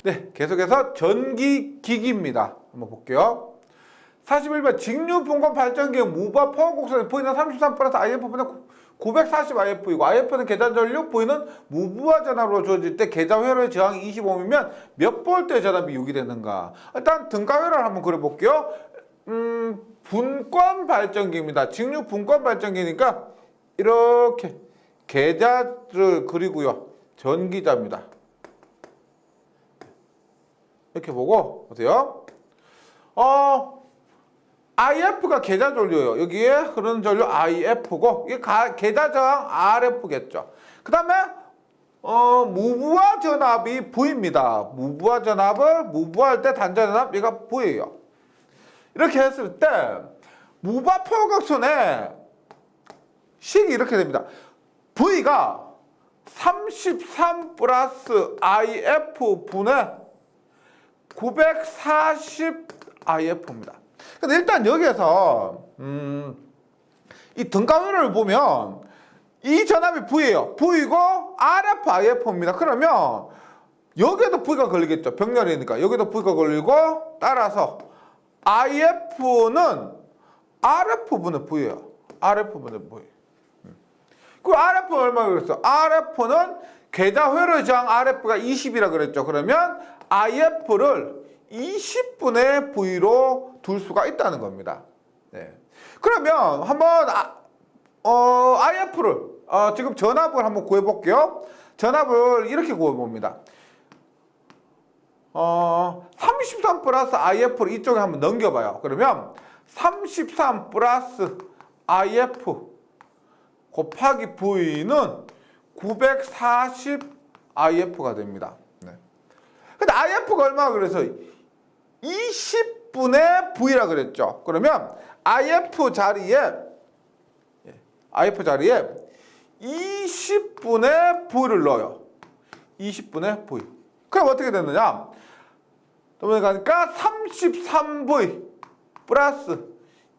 네, 계속해서 전기기기입니다. 한번 볼게요. 41번 직류분권 발전기의 무부하 포화 곡선의 V는 33 플러스 IF분의 940 IF이고 IF는 계단 전류, V는 무부하 전압으로 주어질 때 계좌 회로의 저항이 20ohm이면 몇 볼트의 전압이 6이 되는가? 일단 등가 회로를 한번 그려볼게요. 분권 발전기입니다. 직류 분권 발전기니까 이렇게 계좌를 그리고요. 전기자입니다. 이렇게 보고 보세요. IF가 계좌 전류예요. 여기에 흐르는 전류 IF고 이게 계좌 저항 RF겠죠. 그 다음에 무부하 전압이 V입니다. 무부하 전압을 무부할 때 단자 전압 얘가 V예요. 이렇게 했을 때 무부하 포각선의 식이 이렇게 됩니다. V가 33 플러스 IF 분의 940 IF입니다. 근데 일단 여기에서 이 등가위를 보면 이 전압이 V예요. V고 RF, IF입니다. 그러면 여기에도 V가 걸리겠죠. 병렬이니까 여기도 V가 걸리고 따라서 IF는 RF분의 V예요. RF분의 V. 그 RF는 얼마 그랬어? RF는 계좌 회로의 저항 RF가 20이라 그랬죠. 그러면 IF를 20분의 V로 둘 수가 있다는 겁니다. 네. 그러면 한번 IF를 지금 전압을 한번 구해볼게요. 전압을 이렇게 구해봅니다. 33 플러스 IF를 이쪽에 한번 넘겨봐요. 그러면 33 플러스 IF 곱하기 V는 940 IF가 됩니다. 네. 근데 IF가 얼마나 그래서 20분의 V라 그랬죠. 그러면 IF 자리에 20분의 V를 넣어요. 20분의 V. 그럼 어떻게 되느냐? 그러니까 33V 플러스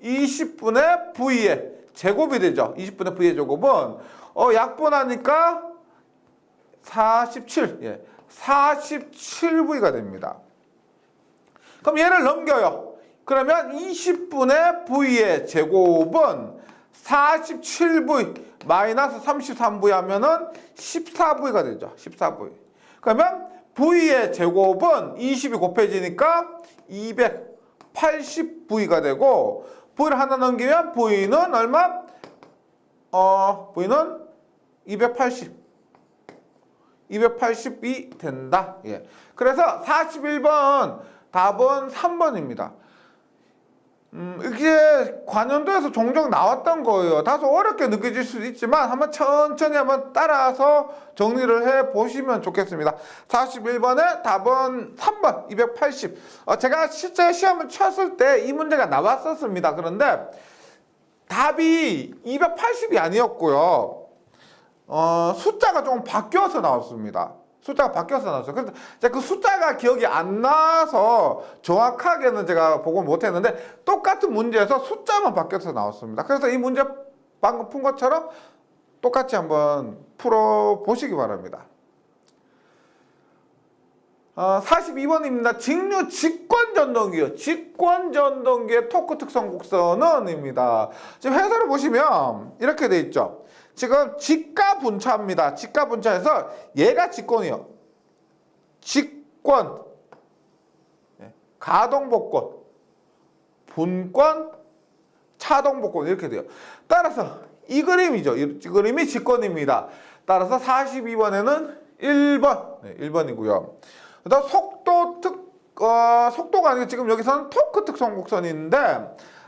20분의 V의 제곱이 되죠. 20분의 V의 제곱은 약분하니까 47. 47V가 됩니다. 그럼 얘를 넘겨요. 그러면 20분의 V의 제곱은 47V 마이너스 33V 하면은 14V가 되죠. 14V. 그러면 V의 제곱은 20이 곱해지니까 280V가 되고 V를 하나 넘기면 V는 얼마? V는 280이 된다. 예. 그래서 41번 답은 3번입니다. 이게 관연도에서 종종 나왔던 거예요. 다소 어렵게 느껴질 수도 있지만 한번 천천히 한번 따라서 정리를 해 보시면 좋겠습니다. 41번의 답은 3번 280. 제가 실제 시험을 쳤을 때 이 문제가 나왔었습니다. 그런데 답이 280이 아니었고요. 숫자가 좀 바뀌어서 나왔습니다. 숫자가 바뀌어서 나왔어요. 그래서 제가 그 숫자가 기억이 안 나서 정확하게는 제가 보고 못했는데 똑같은 문제에서 숫자만 바뀌어서 나왔습니다. 그래서 이 문제 방금 푼 것처럼 똑같이 한번 풀어보시기 바랍니다. 42번입니다. 직류 직권전동기요. 직권전동기의 토크 특성 곡선은입니다. 지금 해설을 보시면 이렇게 돼 있죠. 지금 직가 분차입니다. 직가 분차에서 얘가 직권이요. 직권, 가동복권, 분권, 차동복권 이렇게 돼요. 따라서 이 그림이죠. 이 그림이 직권입니다. 따라서 42번에는 1번, 1번이고요. 그다음 속도가 아니고 지금 여기서는 토크 특성 곡선이 있는데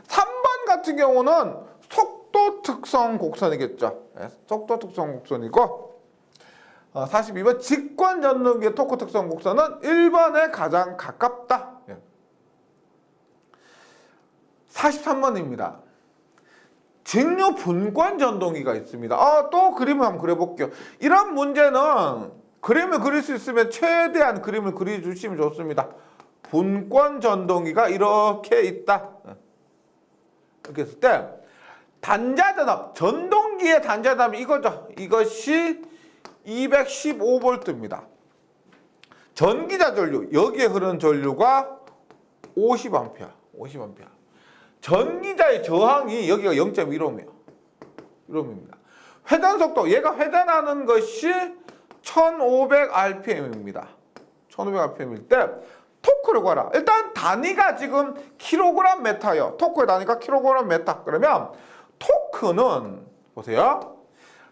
3번 같은 경우는 속도 특성 곡선이겠죠. 속도 특성 곡선이고 42번 직권 전동기의 토크 특성 곡선은 1번에 가장 가깝다. 43번입니다. 직류 분권 전동기가 있습니다. 또 그림을 한번 그려볼게요. 이런 문제는 그림을 그릴 수 있으면 최대한 그림을 그려주시면 좋습니다. 분권 전동기가 이렇게 있다. 이렇게 했을 때 단자 전압, 전동기의 단자 전압이 이거죠. 이것이 215V입니다. 전기자 전류, 여기에 흐르는 전류가 50A. 전기자의 저항이 여기가 0.1ohm이에요. 1ohm입니다. 회전 속도, 얘가 회전하는 것이 1500rpm입니다. 1500rpm일 때 토크를 구하라. 일단 단위가 지금 킬로그램 메타예요. 토크의 단위가 킬로그램 메타. 그러면 토크는 보세요.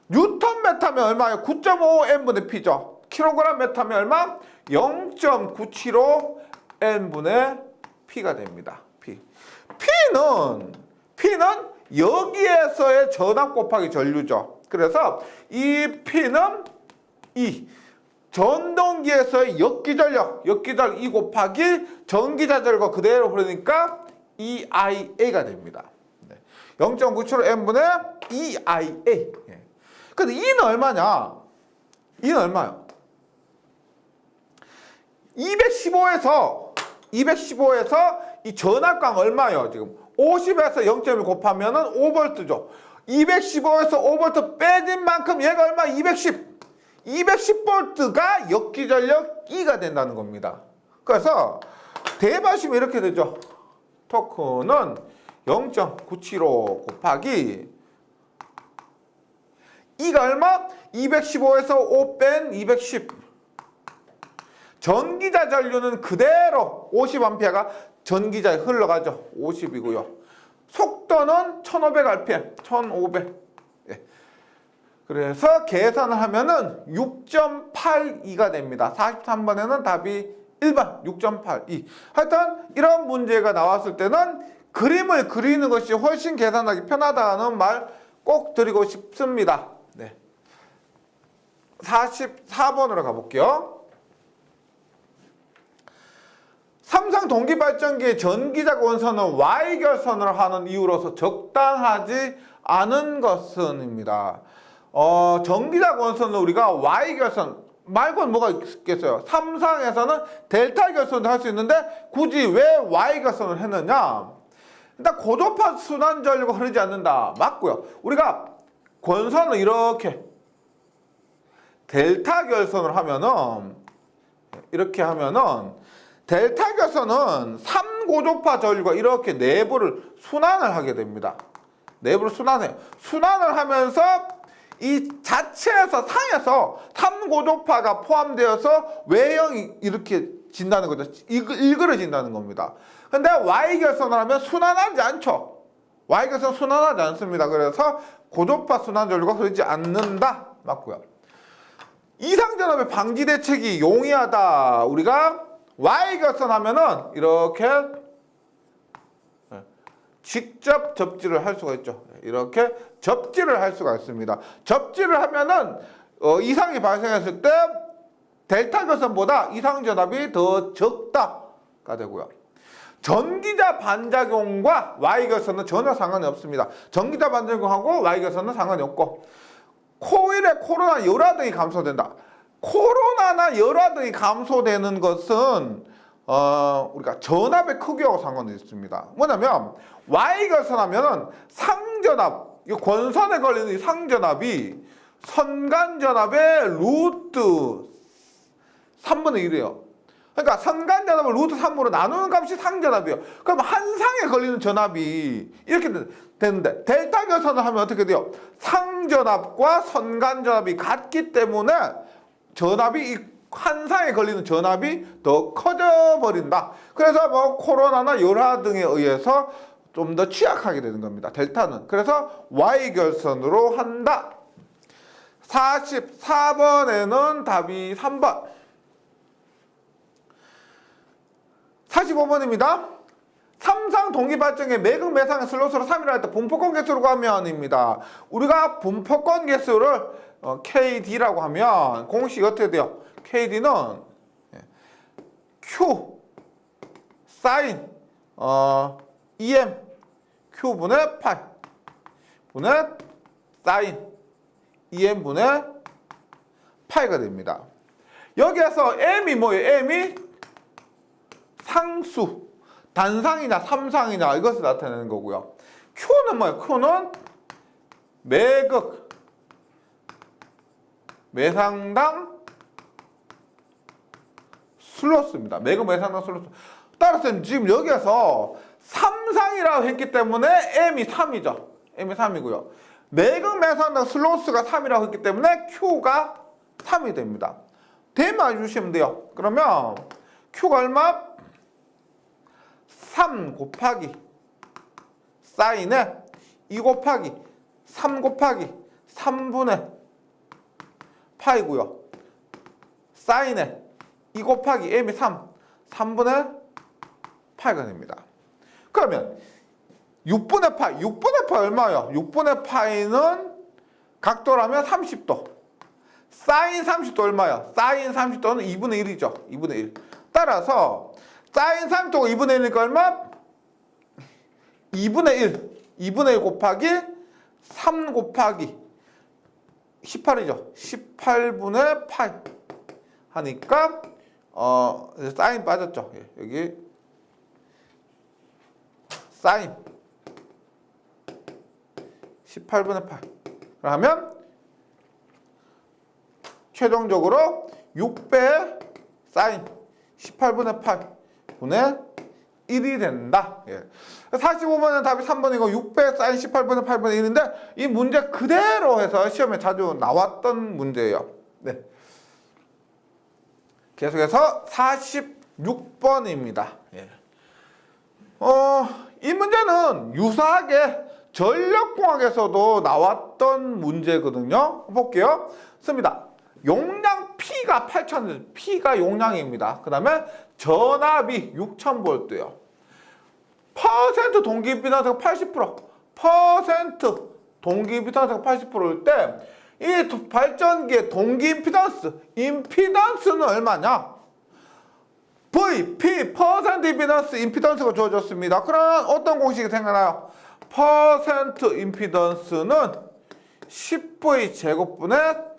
뉴턴 메타면 얼마예요? 9.5n분의 p죠. 킬로그램 메타면 얼마? 0.975 n분의 p가 됩니다. P는 여기에서의 전압 곱하기 전류죠. 그래서 이 P는 이 전동기에서의 역기전력 2 곱하기 전기자전거 그대로 흐르니까 EIA가 됩니다. 0.975 n분의 EIA. 근데 E는 얼마냐? E는 얼마요? 215에서 이 전압강 얼마예요? 지금 50에서 0.1 곱하면은 5V죠. 215에서 5V 빼진 만큼 얘가 얼마? 210V가 역기전력 E가 된다는 겁니다. 그래서 대입하시면 이렇게 되죠. 토크는 0.975 곱하기 E가 얼마? 215에서 5 뺀 210. 전기자 전류는 그대로 50A가 전기자에 흘러가죠. 50이고요. 속도는 1500rpm, 1500. 예. 그래서 계산을 하면은 6.82가 됩니다. 43번에는 답이 1번 6.82. 하여튼 이런 문제가 나왔을 때는 그림을 그리는 것이 훨씬 계산하기 편하다는 말 꼭 드리고 싶습니다. 네. 44번으로 가볼게요. 삼성 동기발전기의 전기자가 원선은 Y결선을 하는 이유로서 적당하지 않은 것은입니다. 전기자가 원선은 우리가 Y결선 말고는 뭐가 있겠어요? 삼성에서는 델타 결선도 할 수 있는데 굳이 왜 Y결선을 했느냐? 일단 고도파 순환 전류가 흐르지 않는다. 맞고요. 우리가 권선을 이렇게 델타 결선을 하면은 이렇게 하면은 델타 결선은 3고도파 전류가 이렇게 내부를 순환을 하게 됩니다. 내부를 순환해요. 순환을 하면서 이 자체에서 상에서 3고도파가 포함되어서 외형이 이렇게 진다는 거죠. 일그러진다는 겁니다. 근데 Y결선을 하면 순환하지 않죠. Y결선 순환하지 않습니다. 그래서 고도파 순환 전류가 흐르지 않는다. 맞고요. 이상전압의 방지 대책이 용이하다. 우리가 Y결선 하면은 이렇게 직접 접지를 할 수가 있죠. 이렇게 접지를 할 수가 있습니다. 접지를 하면은 이상이 발생했을 때 델타 결선보다 이상전압이 더 적다가 되고요. 전기자 반작용과 Y결선은 전혀 상관이 없습니다. 전기자 반작용하고 Y결선은 상관이 없고 코일의 코로나 열화 등이 감소된다. 코로나나 열화 등이 감소되는 것은 우리가 전압의 크기하고 상관이 있습니다. 뭐냐면 Y결선 하면은 상전압, 이 권선에 걸리는 이 상전압이 선간전압의 루트 3분의 1이에요. 그러니까 선간전압을 루트 3으로 나누는 값이 상전압이에요. 그럼 한 상에 걸리는 전압이 이렇게 되는데 델타 결선을 하면 어떻게 돼요? 상전압과 선간전압이 같기 때문에 전압이 한 상에 걸리는 전압이 더 커져 버린다. 그래서 뭐 코로나나 열화 등에 의해서 좀 더 취약하게 되는 겁니다. 델타는. 그래서 Y결선으로 한다. 44번에는 답이 3번. 45번입니다. 삼성 동기발전기의 매극 매상의 슬롯으로 3일 할 때 분포권 개수로 가면입니다. 우리가 분포권 개수를 KD라고 하면 공식이 어떻게 돼요? KD는 Q 사인 EM Q분의 파이 분의 사인 EM분의 파이가 됩니다. 여기에서 M이 뭐예요? M이 상수, 단상이나 삼상이나 이것을 나타내는 거고요. Q는 뭐예요? Q는 매극, 매상당 슬로스입니다. 매금 외상당 슬로스. 따라서 지금 여기에서 3상이라고 했기 때문에 M이 3이죠. M이 3이고요. 매금 외상당 슬로스가 3이라고 했기 때문에 Q가 3이 됩니다. 대입해 주시면 돼요. 그러면 Q가 얼마? 3 곱하기 사인에 2 곱하기 3 곱하기 3분의 파이고요. 사인에 2 곱하기 M이 3분의 파이가 됩니다. 그러면 6분의 파이, 6분의 파이 얼마예요? 6분의 파이는 각도라면 30도. 사인 30도 얼마야? 사인 30도는 2분의 1이죠. 2분의 1. 따라서 사인 30도가 2분의 1이니까 얼마? 2분의 1. 2분의 1 곱하기 3 곱하기 18이죠. 18분의 파이 하니까 사인 빠졌죠. 여기 사인 18분의 파이. 그러면 최종적으로 6배 사인 18분의 8분의 1이 된다. 45번은 답이 3번이고 6배 사인 18분의 8분의 1인데 이 문제 그대로 해서 시험에 자주 나왔던 문제예요. 네. 계속해서 46번입니다. 이 문제는 유사하게 전력공학에서도 나왔던 문제거든요. 볼게요. 씁니다. 용량 P가 8000, P가 용량입니다. 그 다음에 전압이 6000V예요. 퍼센트 동기 임피던스가 80%, 동기 임피던스가 80%일 때 이 발전기의 동기 임피던스는 얼마냐? V, P, 퍼센트 임피던스가 주어졌습니다. 그럼 어떤 공식이 생겨나요? 퍼센트 임피던스는 10V 제곱분의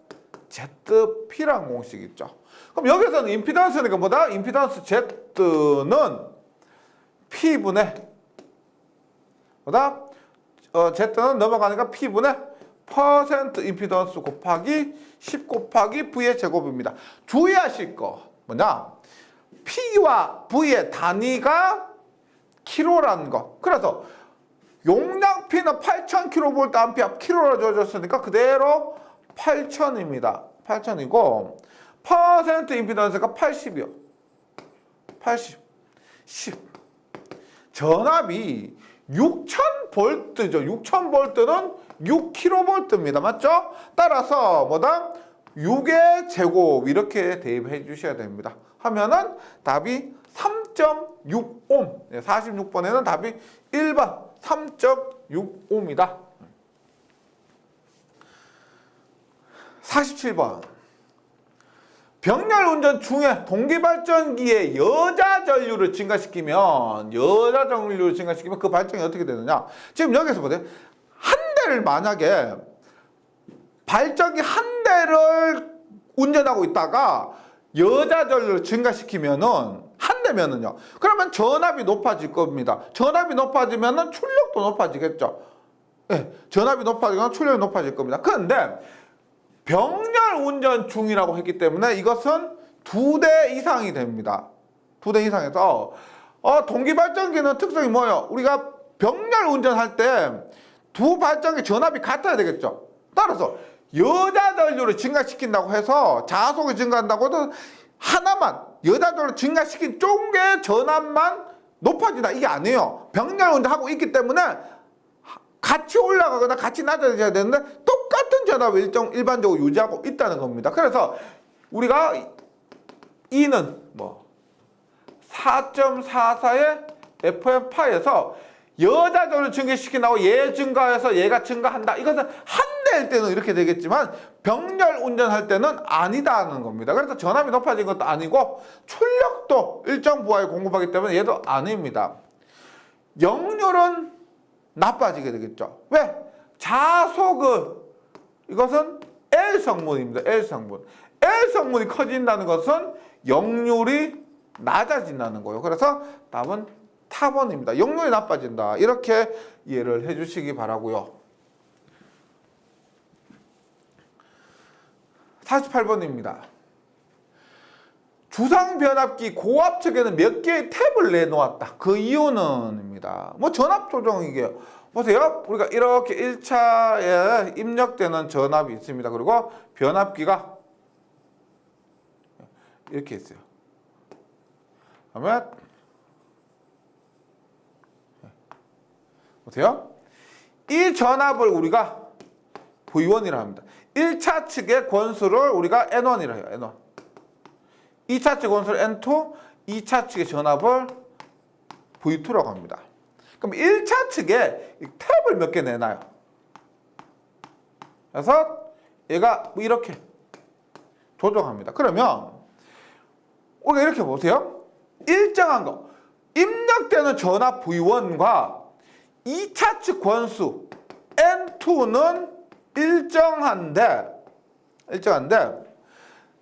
ZP라는 공식이 있죠. 그럼 여기서는 임피던스니까 뭐다? 임피던스 Z는 P분의 뭐다? Z는 넘어가니까 P분의 퍼센트 임피던스 곱하기 10 곱하기 V의 제곱입니다. 주의하실 거 뭐냐? P와 V의 단위가 킬로라는 거. 그래서 용량 P는 8000kVA 킬로로 주어졌으니까 그대로 8000입니다. 8000이고 퍼센트 임피던스가 80이요. 80, 10. 전압이 6000V죠. 6000V는 6kV입니다. 맞죠? 따라서 뭐다? 6의 제곱 이렇게 대입해 주셔야 됩니다. 하면은 답이 3.6옴. 46번에는 답이 1번 3.6옴이다. 47번. 병렬 운전 중에 동기발전기에 여자 전류를 증가시키면 그 발전이 어떻게 되느냐? 지금 여기서 보세요. 한 대를 만약에 발전기 한 대를 운전하고 있다가 여자 전류를 증가시키면은 한 대면은요. 그러면 전압이 높아질 겁니다. 전압이 높아지면은 출력도 높아지겠죠. 네, 전압이 높아지거나 출력이 높아질 겁니다. 그런데 병렬 운전 중이라고 했기 때문에 이것은 2대 이상이 됩니다. 2대 이상에서 동기발전기는 특성이 뭐예요? 우리가 병렬 운전할 때 두 발전기 전압이 같아야 되겠죠. 따라서 여자 전류를 증가시킨다고 해서 자속이 증가한다고 해도 하나만 여자 전류를 증가시킨 쪽의 전압만 높아진다. 이게 아니에요. 병렬 운전하고 있기 때문에 같이 올라가거나 같이 낮아져야 되는데 똑같은 전압을 일반적으로 유지하고 있다는 겁니다. 그래서 우리가 E는 4.44의 FM 파에서 여자 전류 증가시킨다고 얘 증가해서 얘가 증가한다. 이것은 한 대일 때는 이렇게 되겠지만 병렬 운전할 때는 아니다는 겁니다. 그래서 전압이 높아진 것도 아니고 출력도 일정 부하에 공급하기 때문에 얘도 아닙니다. 역률은 나빠지게 되겠죠. 왜? 자속은 이것은 L 성분입니다. L 성분. L 성분이 커진다는 것은 역률이 낮아진다는 거예요. 그래서 답은 타번입니다. 역률이 나빠진다. 이렇게 이해를 해주시기 바라고요. 48번입니다. 주상 변압기 고압 측에는 몇 개의 탭을 내놓았다. 그 이유는입니다. 뭐 전압 조정이게요. 보세요. 우리가 이렇게 1차에 입력되는 전압이 있습니다. 그리고 변압기가 이렇게 있어요. 그러면 보세요. 이 전압을 우리가 V1이라 합니다. 1차 측의 권수를 우리가 N1이라 해요. N1. 2차 측 권수를 N2, 2차 측의 전압을 V2라고 합니다. 그럼 1차 측에 탭을 몇 개 내놔요. 그래서 얘가 이렇게 조정합니다. 그러면 우리가 이렇게 보세요. 일정한 거. 입력되는 전압 V1과 2차 측 권수 N2는 일정한데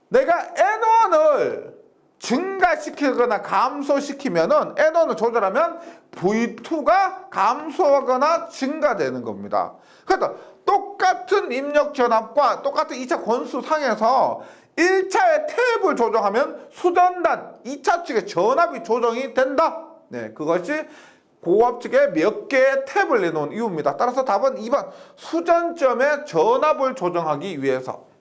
내가 N1을 증가시키거나 감소시키면은 N1을 조절하면 V2가 감소하거나 증가되는 겁니다. 그래서 똑같은 입력 전압과 똑같은 2차 권수 상에서 1차의 탭을 조정하면 수전단 2차 측의 전압이 조정이 된다. 네, 그것이 고압 측에 몇 개의 탭을 내놓은 이유입니다. 따라서 답은 2번 수전점의 전압을 조정하기 위해서.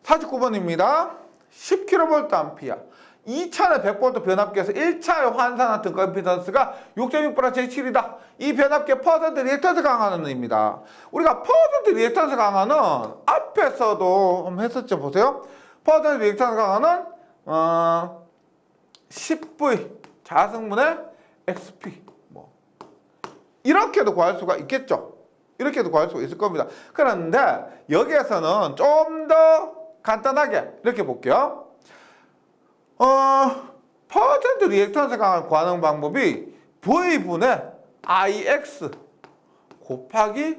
49번입니다. 10kVA 2차는 100V 변압기에서 1차에 환산한 등가 임피던스가 6.6%j7이다. 이 변압기의 퍼센트 리액턴스 강화는 의미입니다. 우리가 퍼센트 리액턴스 강화는 앞에서도 한번 했었죠. 보세요. 퍼센트 리액턴스 강화는 10V 자승분의 XP 뭐 이렇게도 구할 수가 있겠죠. 이렇게도 구할 수가 있을 겁니다. 그런데 여기에서는 좀 더 간단하게 이렇게 볼게요. 퍼센트 리액턴스 강화를 구하는 방법이 V분의 IX 곱하기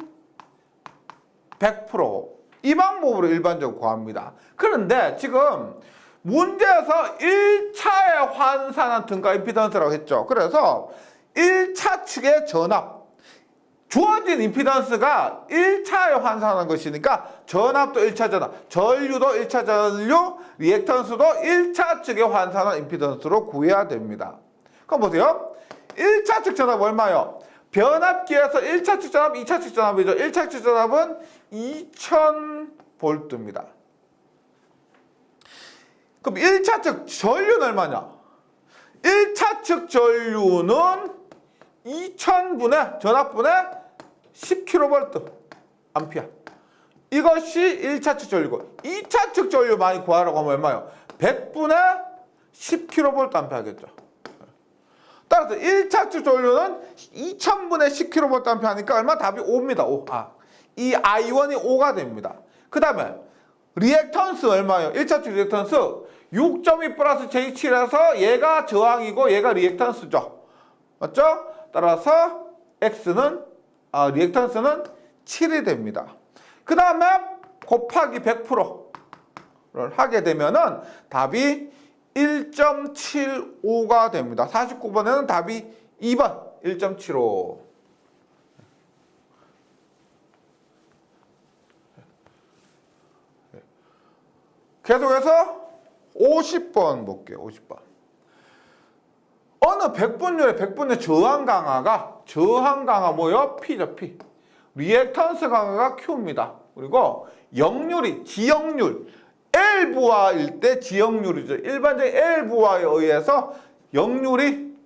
100% 이 방법으로 일반적으로 구합니다. 그런데 지금 문제에서 1차에 환산한 등가 임피던스라고 했죠. 그래서 1차 측의 전압 주어진 임피던스가 1차에 환산한 것이니까 전압도 1차 전압, 전류도 1차 전류, 리액턴스도 1차 측에 환산한 임피던스로 구해야 됩니다. 그럼 보세요. 1차 측 전압 얼마요? 변압기에서 1차 측 전압, 2차 측 전압이죠. 1차 측 전압은 2000V입니다. 그럼 1차 측 전류는 얼마냐? 1차 측 전류는 2000분의 전압분의 10kV 암페어. 이것이 1차 측 전류고 2차 측 전류 많이 구하라고 하면 얼마요? 100분의 10kV 암페어겠죠. 따라서 1차 측 전류는 2000분의 10kV 암페어 하니까 얼마? 답이 5입니다. 5. 이 I1이 5가 됩니다. 그 다음에 리액턴스 얼마예요? 1차 측 리액턴스 6.2 플러스 J7에서 얘가 저항이고 얘가 리액턴스죠. 맞죠? 따라서 X는 리액턴스는 7이 됩니다. 그 다음에 곱하기 100%를 하게 되면은 답이 1.75가 됩니다. 49번에는 답이 2번 1.75. 계속해서 50번 볼게요. 50번. 어느 100분율의 저항 강화 뭐요? P죠, P. 리액턴스 강화가 Q입니다. 그리고 역률이 지역률 L부하일 때 지역률이죠. 일반적인 L부하에 의해서 역률이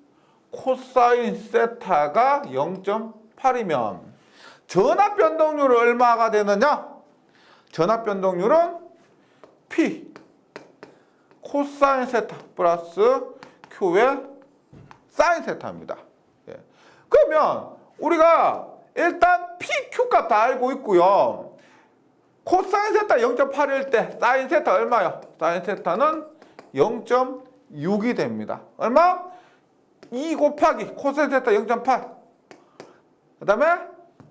코사인 세타가 0.8이면 전압 변동률은 얼마가 되느냐? 전압 변동률은 P 코사인 세타 플러스 Q의 사인 세타입니다. 예. 그러면 우리가 일단 PQ 값 다 알고 있고요. 코사인 세타 0.8일 때 사인 세타 얼마요? 사인 세타는 0.6이 됩니다. 얼마? 2 곱하기 코사인 세타 0.8. 그 다음에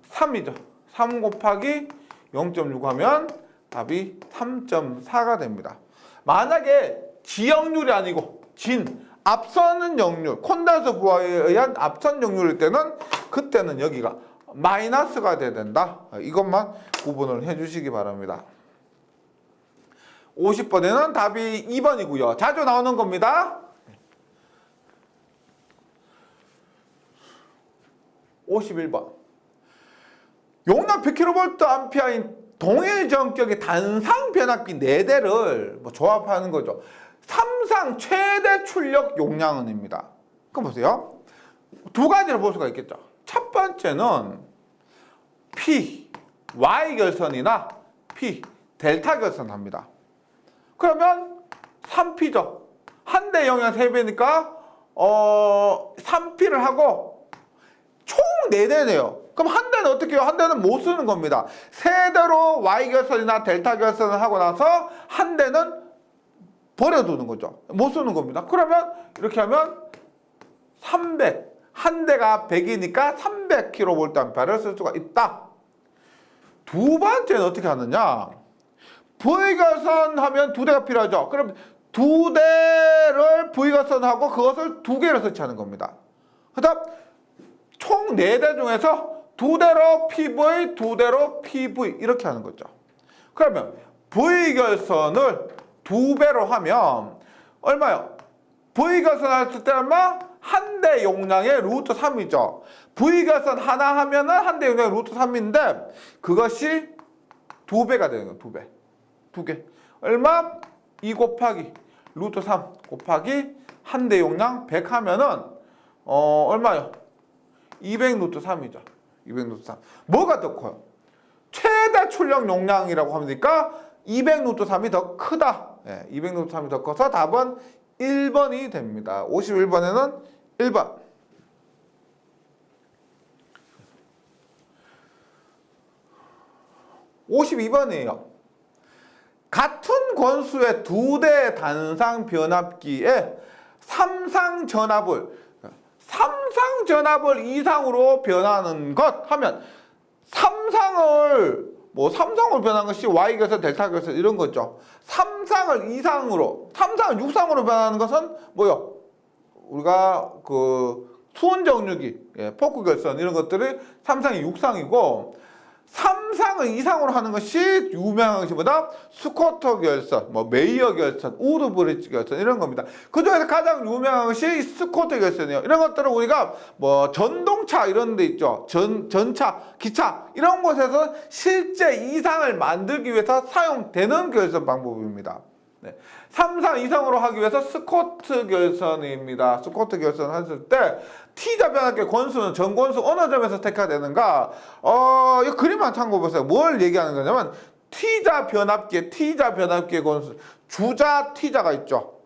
3이죠. 3 곱하기 0.6 하면 답이 3.4가 됩니다. 만약에 지역률이 아니고 앞서는 역률, 콘덴서 부하에 의한 앞선 역률일 때는 그때는 여기가 마이너스가 돼야 된다. 이것만 구분을 해주시기 바랍니다. 50번에는 답이 2번이고요. 자주 나오는 겁니다. 51번. 용량 100kVA인 동일 전격의 단상 변압기 4대를 뭐 조합하는 거죠. 삼상 최대 출력 용량은입니다. 그럼 보세요. 두 가지로 볼 수가 있겠죠. 첫 번째는 P, Y 결선이나 P, 델타 결선 합니다. 그러면 3P죠. 한 대 용량 3배니까 3P를 하고 총 4대네요. 그럼 한 대는 어떻게 해요? 한 대는 못 쓰는 겁니다. 세 대로 Y 결선이나 델타 결선을 하고 나서 한 대는 버려두는 거죠. 못 쓰는 겁니다. 그러면 이렇게 하면 300, 한 대가 100이니까 300kVA를 쓸 수가 있다. 두 번째는 어떻게 하느냐? V결선 하면 두 대가 필요하죠. 그럼 두 대를 V결선하고 그것을 두 개를 설치하는 겁니다. 그다음 총 4대 중에서 두 대로 PV, 두 대로 PV 이렇게 하는 거죠. 그러면 V결선을 2배로 하면 얼마요? V결선 했을 때 얼마? 한 대 용량의 루트 3이죠. V결선 하나 하면은 한 대 용량의 루트 3인데 그것이 2배가 되는 거예요. 2배. 2개. 얼마? 2 곱하기 루트 3 곱하기 한 대 용량 100 하면은 얼마요? 200 루트 3이죠. 200 루트 3. 뭐가 더 커요? 최대 출력 용량이라고 하니까 200 루트 3이 더 크다. 200 루트 3이 더 커서 답은 1번이 됩니다. 51번에는 1번. 52번이에요. 같은 권수의 두 대 단상 변압기에 삼상 전압을 이상으로 변하는 것 하면 삼상을 변한 것이 Y 결선, 델타 결선 이런 거죠. 삼상을 이상으로, 삼상을 육상으로 변하는 것은 뭐요? 우리가 그 수온 정류기, 포크 결선 이런 것들이 삼상이 육상이고 삼상을 이상으로 하는 것이 유명한 것이 뭐다? 스코터 결선, 메이어 결선, 우드 브릿지 결선 이런 겁니다. 그 중에서 가장 유명한 것이 스코터 결선이에요. 이런 것들은 우리가 전동차 이런 데 있죠. 전차, 기차 이런 곳에서 실제 이상을 만들기 위해서 사용되는 결선 방법입니다. 네. 3상 이상으로 하기 위해서 스코트 결선입니다. 스코트 결선 했을 때 T자 변압기의 권수는 전권수 어느 점에서 택하되는가? 이 그림만 참고보세요. 뭘 얘기하는 거냐면 T자 변압기의 권수, 주자 T자가 있죠.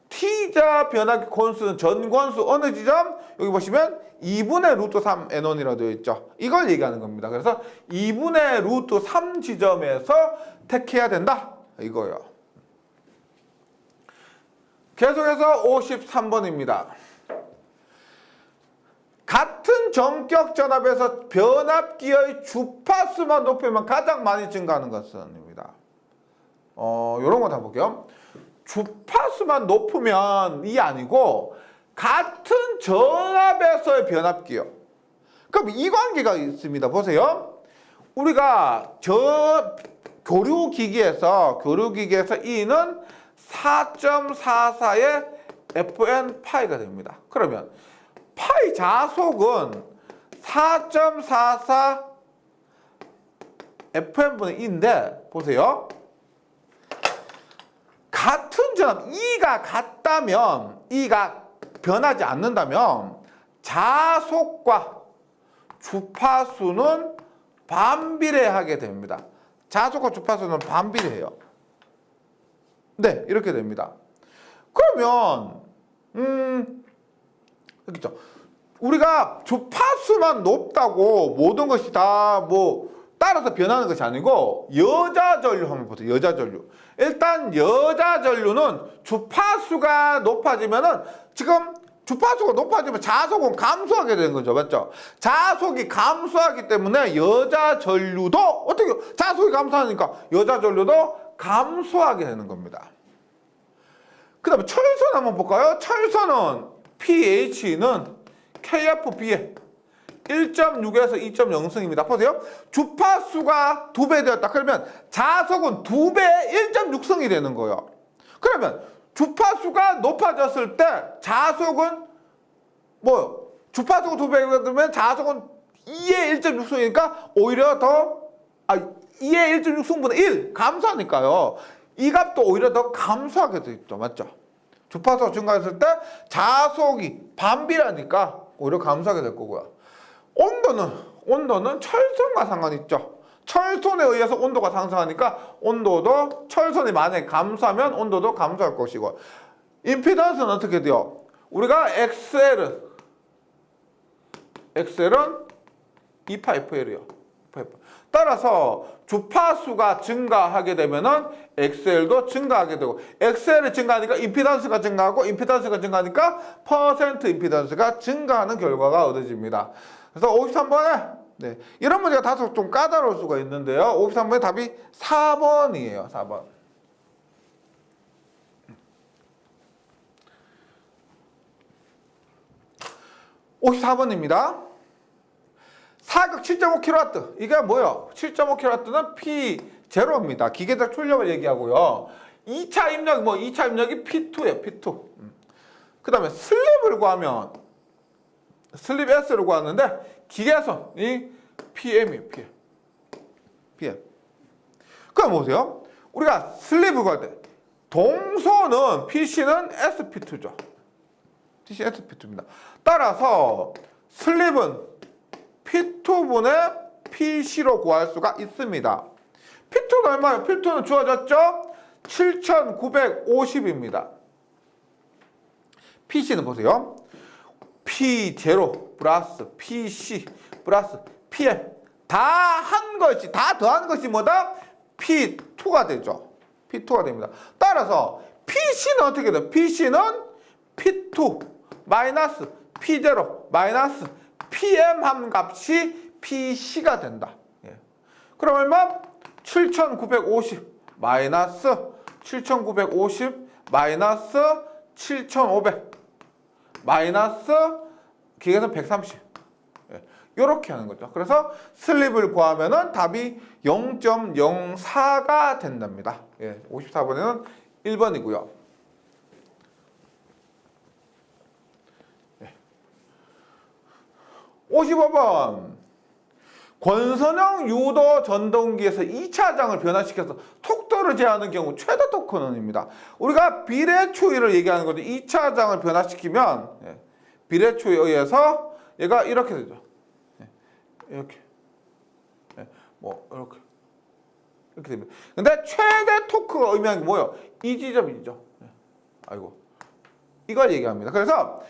T자 변압기 권수는 전권수 어느 지점? 여기 보시면 2분의 루트 3 N1이라고 되어 있죠. 이걸 얘기하는 겁니다. 그래서 2분의 루트 3 지점에서 택해야 된다. 이거예요. 계속해서 53번입니다. 같은 전격 전압에서 변압기의 주파수만 높이면 가장 많이 증가하는 것은입니다. 요런 거 다 볼게요. 주파수만 높으면 이 아니고 같은 전압에서의 변압기요. 그럼 이 관계가 있습니다. 보세요. 우리가 교류기기에서 E는 4.44의 FN 파이가 됩니다. 그러면 파이 자속은 4.44 FN분의 2인데 보세요. 같은 전압 E가 같다면, E가 변하지 않는다면 자속과 주파수는 반비례하게 됩니다. 자속과 주파수는 반비례해요. 네, 이렇게 됩니다. 그러면 그렇죠. 우리가 주파수만 높다고 모든 것이 다 따라서 변하는 것이 아니고 여자 전류 한번 보세요. 여자 전류. 일단 여자 전류는 주파수가 높아지면은 지금 주파수가 높아지면 자속은 감소하게 되는 거죠. 맞죠? 자속이 감소하기 때문에 여자 전류도 어떻게 자속이 감소하니까 여자 전류도 감소하게 되는 겁니다. 그 다음에 철선 한번 볼까요? 철선은 pH는 KFB에 1.6에서 2.0승입니다. 보세요. 주파수가 2배 되었다. 그러면 자속은 2배 1.6승이 되는 거예요. 그러면 주파수가 높아졌을 때 자속은 뭐요? 주파수가 2배가 되면 자속은 2의 1.6승이니까 오히려 더 2의 1.6승분의 1 감소하니까요. 이 값도 오히려 더 감소하게 돼 있죠. 맞죠? 주파수가 증가했을 때 자속이 반비라니까 오히려 감소하게 될 거고요. 온도는 철선과 상관이 있죠. 철선에 의해서 온도가 상승하니까 온도도 철선이 만약에 감소하면 온도도 감소할 것이고, 임피던스는 어떻게 돼요? 우리가 XL은 2파이프L이요. 따라서 주파수가 증가하게 되면은 XL도 증가하게 되고, XL이 증가하니까 임피던스가 증가하고, 임피던스가 증가하니까 퍼센트 임피던스가 증가하는 결과가 얻어집니다. 그래서 53번에 이런 문제가 다소 좀 까다로울 수가 있는데요. 53번의 답이 4번이에요. 4번. (54번입니다) 사극 7.5kW. 이게 뭐예요? 7.5kW는 P0입니다. 기계적 출력을 얘기하고요. 2차 입력이 2차 입력이 P2예요. P2. 그 다음에 슬립을 구하면 슬립 S를 구하는데 기계선이 PM이에요. PM. 그럼 보세요. 우리가 슬립을 구할 때 동소는 PC는 SP2죠. PC SP2입니다. 따라서 슬립은 P2분의 PC로 구할 수가 있습니다. P2는 얼마예요? P2는 주어졌죠? 7,950입니다. PC는 보세요. P0 플러스 PC 플러스 PM 다 한 것이, 다 더한 것이 뭐다? P2가 되죠. P2가 됩니다. 따라서 PC는 어떻게 돼요? PC는 P2 마이너스 P0 마이너스 PM 한 값이 PC가 된다. 그럼 얼마? 7,950 마이너스 7,950 마이너스 7,500 마이너스 기계선 130 이렇게 하는 거죠. 그래서 슬립을 구하면은 답이 0.04가 된답니다. 54번에는 1번이고요. 55번. 권선형 유도 전동기에서 2차장을 변화시켜서 속도를 제한하는 경우 최대 토크는입니다. 우리가 비례추이를 얘기하는 거죠. 2차장을 변화시키면 비례추이에 의해서 얘가 이렇게 되죠. 이렇게. 이렇게 됩니다. 근데 최대 토크가 의미하는 게 뭐예요? 이 지점이죠. 이걸 얘기합니다. 그래서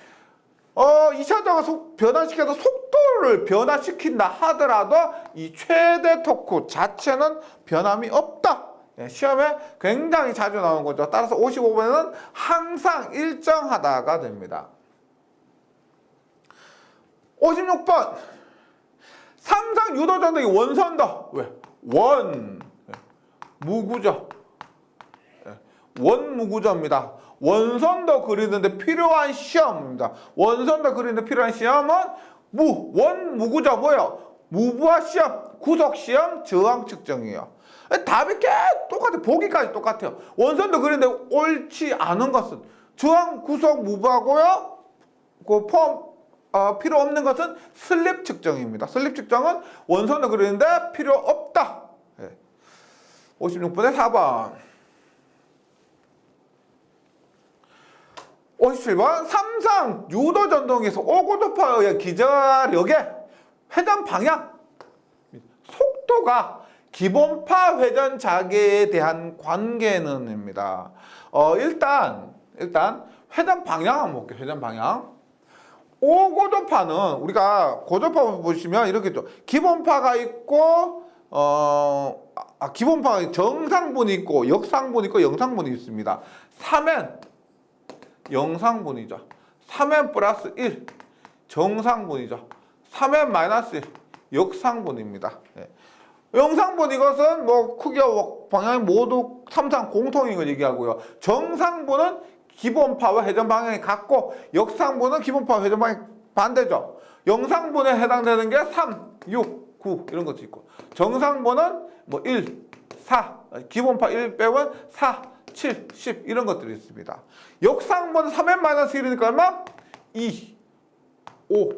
2차장을 변화시켜서 속도를 변화시킨다 하더라도 이 최대 토크 자체는 변함이 없다. 시험에 굉장히 자주 나오는 거죠. 따라서 55번에는 항상 일정하다가 됩니다. 56번. 삼상 유도 전동기 원선도. 왜? 무구조. 원무구조입니다. 원선도 그리는데 필요한 시험입니다. 원선도 그리는데 필요한 시험은 원무구조 뭐예요? 무부하 시험, 구속 시험, 저항 측정이에요. 답이 똑같아요. 보기까지 똑같아요. 원선도 그리는데 옳지 않은 것은 저항, 구속, 무부하고요. 그 포함 필요 없는 것은 슬립 측정입니다. 슬립 측정은 원선도 그리는데 필요 없다. 56번에 4번. 57번. 삼상 유도 전동기에서 오고도파에 의해 기저력의 회전 방향, 속도가 기본파 회전 자계에 대한 관계는입니다. 일단 회전 방향 한번 볼게요. 회전 방향. 오고도파는 우리가 고도파 보시면 이렇게 또 기본파가 있고 기본파가 정상분이 있고 역상분이 있고 영상분이 있습니다. 3N 영상분이죠. 3N 플러스 1 정상분이죠. 3N 마이너스 1 역상분입니다. 영상분 이것은 크기와 방향이 모두 삼상 공통인 걸 얘기하고요. 정상분은 기본파와 회전 방향이 같고 역상분은 기본파와 회전 방향이 반대죠. 영상분에 해당되는 게 3, 6, 9 이런 것도 있고 정상분은 뭐 1, 4, 기본파 1 빼면 4, 7, 10 이런 것들이 있습니다. 역상분은 3n-1이니까 얼마? 2, 5,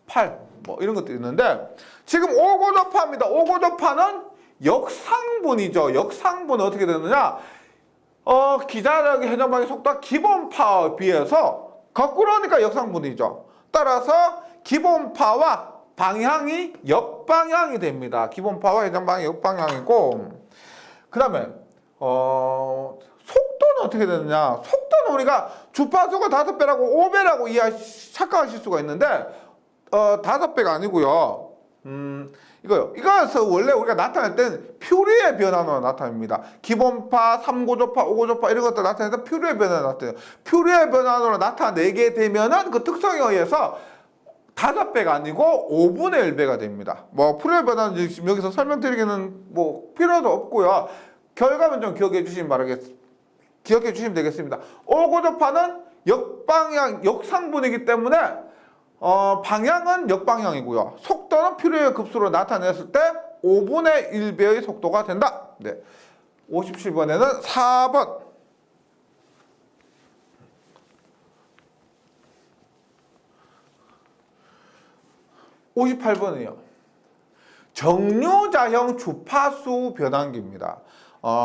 8 뭐 이런 것들이 있는데 지금 오고접파입니다. 오고접파는 역상분이죠. 역상분은 어떻게 되느냐? 기자력의 회전방의 속도가 기본파에 비해서 거꾸로 하니까 역상분이죠. 따라서 기본파와 방향이 역방향이 됩니다. 기본파와 회전방향이 역방향이고 그 다음에 속도는 어떻게 되느냐? 속도는 우리가 주파수가 5배라고 5배라고 착각하실 수가 있는데 5배가 아니고요. 이거요. 이거에서 원래 우리가 나타낼 땐 퓨리의 변화로 나타납니다. 기본파, 3고조파, 5고조파 이런 것들 나타내서 퓨리의 변화로 나타내요. 퓨리의 변화로 나타내게 되면은 그 특성에 의해서 5배가 아니고 5분의 1배가 됩니다. 뭐 퓨리의 변화는 지금 여기서 설명드리기는 뭐 필요도 없고요. 결과만 좀 기억해 주시면 되겠습니다. 5고조파는 역방향, 역상분이기 때문에 방향은 역방향이고요. 속도는 필요의 급수로 나타냈을 때 5분의 1배의 속도가 된다. 네. 57번에는 4번. 58번이요. 정류자형 주파수 변환기입니다.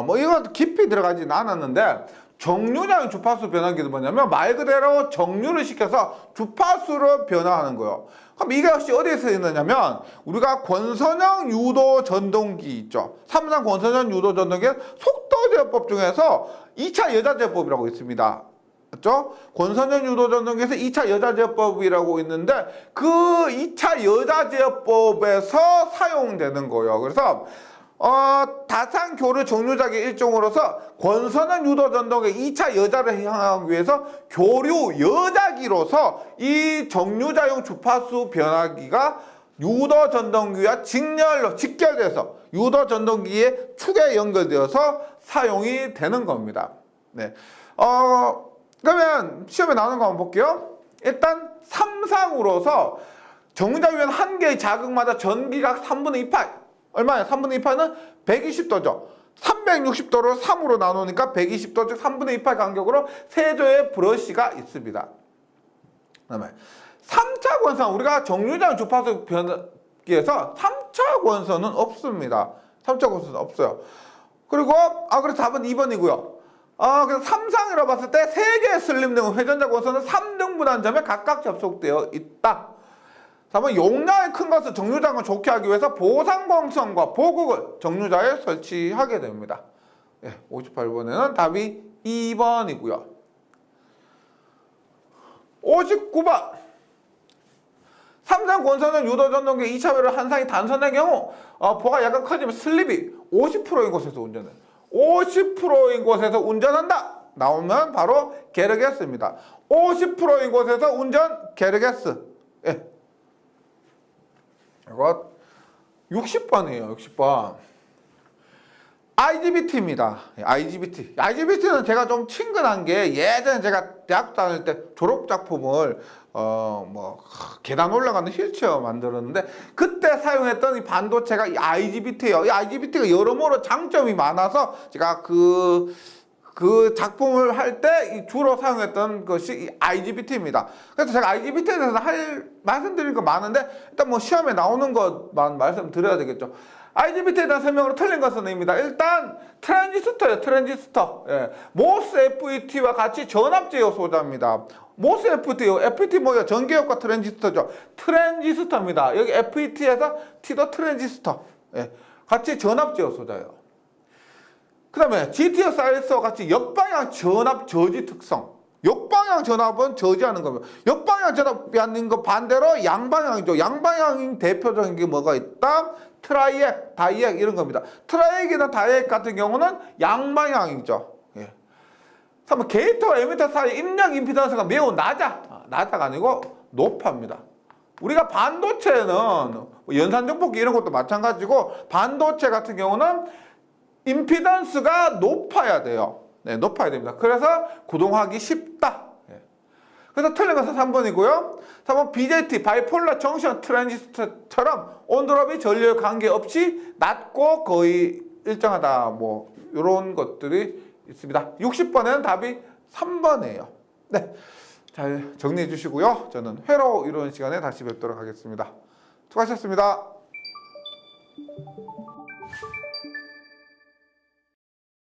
뭐 이거 깊이 들어가지는 않았는데 정류자형 주파수 변환기는 뭐냐면 말 그대로 정류를 시켜서 주파수를 변화하는 거예요. 그럼 이게 역시 어디에 쓰이느냐면 우리가 권선형 유도 전동기 있죠. 3상 권선형 유도 전동기의 속도제어법 중에서 2차 여자제어법이라고 있습니다. 맞죠? 권선형 유도 전동기에서 2차 여자제어법이라고 있는데 그 2차 여자제어법에서 사용되는 거예요. 그래서 다산교류 정류장의 일종으로서 권선형 유도 전동의 2차 여자를 향하기 위해서 교류 여자기로서 이 정류자용 주파수 변화기가 유도 전동기와 직결돼서 유도 전동기의 축에 연결되어서 사용이 되는 겁니다. 네. 그러면 시험에 나오는 거 한번 볼게요. 일단 3상으로서 정류자위원 한 개의 자극마다 전기각 3분의 2파 얼마예요? 3분의 2파는 120도죠. 360도를 3으로 나누니까 120도, 즉 3분의 2파 간격으로 세조의 브러쉬가 있습니다. 그 다음에 3차 권선, 우리가 정류장 주파수 변기에서 3차 권선은 없습니다. 3차 권선은 없어요. 그리고, 그래서 답은 2번이고요. 그래서 3상이라고 봤을 때 3개의 슬림 등 회전자 권선은 3등분 한 점에 각각 접속되어 있다. 다만 용량이 큰 것을 정류장을 좋게 하기 위해서 보상광선과 보극을 정류자에 설치하게 됩니다. 58번에는 답이 2번이고요. 59번 3상 권선은 유도 전동기 2차 배로 한 상이 단선의 경우 보가 약간 커지면 슬립이 50%인 곳에서 운전해. 50%인 곳에서 운전한다. 나오면 바로 게르게스입니다. 50%인 곳에서 운전 게르게스. 이거 60번이에요. 60번. IGBT입니다. IGBT는 제가 좀 친근한 게 예전에 제가 대학교 다닐 때 졸업작품을 계단 올라가는 휠체어 만들었는데 그때 사용했던 이 반도체가 이 IGBT예요. 이 IGBT가 여러모로 장점이 많아서 제가 그 작품을 할 때 주로 사용했던 것이 이 IGBT입니다. 그래서 제가 IGBT에 대해서 말씀드릴 거 많은데 일단 뭐 시험에 나오는 것만 말씀드려야 되겠죠. IGBT에 대한 설명으로 틀린 것은 아닙니다. 일단 트랜지스터예요. 트랜지스터. 모스 FET와 같이 전압제어 소자입니다. 모스 FET 뭐예요? 전기효과 트랜지스터죠. 트랜지스터입니다. 여기 FET에서 T도 트랜지스터. 같이 전압제어 소자예요. 그 다음에 GTX RS와 같이 역방향 전압 저지 특성. 역방향 전압은 저지하는 겁니다. 역방향 전압이 아닌 거 반대로 양방향이죠. 양방향인 대표적인 게 뭐가 있다? 트라이액, 다이액 이런 겁니다. 트라이액이나 다이액 같은 경우는 양방향이죠. 그러면 게이트와 에미터 사이 입력 임피던스가 매우 낮아가 아니고 높합니다. 우리가 반도체는 연산정폭기 이런 것도 마찬가지고 반도체 같은 경우는 임피던스가 높아야 돼요. 높아야 됩니다. 그래서 구동하기 쉽다. 그래서 틀린 것은 3번이고요. 3번 BJT, 바이폴라 정션 트랜지스터처럼 온도롭이 전류에 관계없이 낮고 거의 일정하다. 뭐 이런 것들이 있습니다. 60번에는 답이 3번이에요. 네, 잘 정리해 주시고요. 저는 회로 이론 시간에 다시 뵙도록 하겠습니다. 수고하셨습니다.